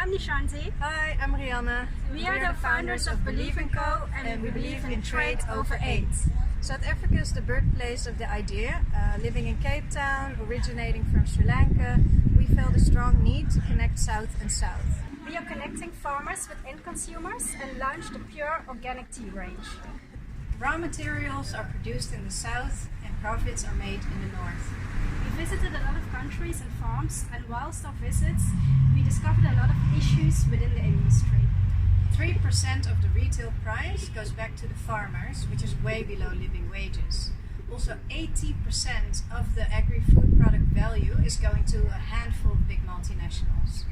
I'm Nishanti. Hi, I'm Rianne. We are the founders of Beleaf & Co. and we believe in trade over aid. South Africa is the birthplace of the idea. Living in Cape Town, originating from Sri Lanka, we felt a strong need to connect South and South. We are connecting farmers with end consumers and launched the pure organic tea range. Raw materials are produced in the South and profits are made in the North. We visited a lot of countries and farms, and whilst our visits, we discovered a lot of issues within the industry. 3% of the retail price goes back to the farmers, which is way below living wages. Also, 80% of the agri-food product value is going to a handful of big multinationals.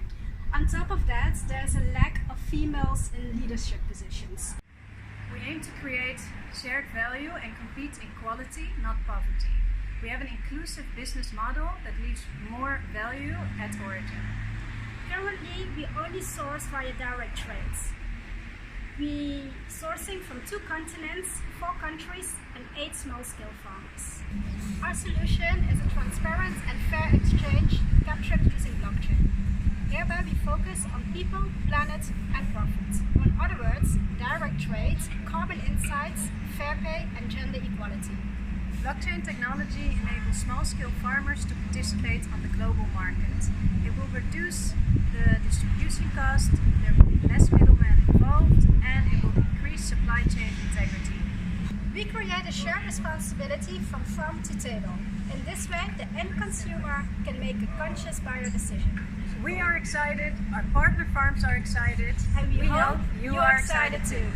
On top of that, there is a lack of females in leadership positions. We aim to create shared value and compete in quality, not poverty. We have an inclusive business model that leaves more value at origin. Currently, we only source via direct trades. We sourcing from 2 continents, 4 countries and 8 small-scale farmers. Our solution is a transparent and fair exchange captured using blockchain. Hereby we focus on people, planet and profit. In other words, direct trade, carbon insights, fair pay and gender equality. Blockchain technology enables small-scale farmers to participate on the global market. It will reduce the distribution cost, there will be less middlemen involved, and it will increase supply chain integrity. We create a shared responsibility from farm to table. In this way, the end consumer can make a conscious buyer decision. We are excited, our partner farms are excited, and we hope you are excited too.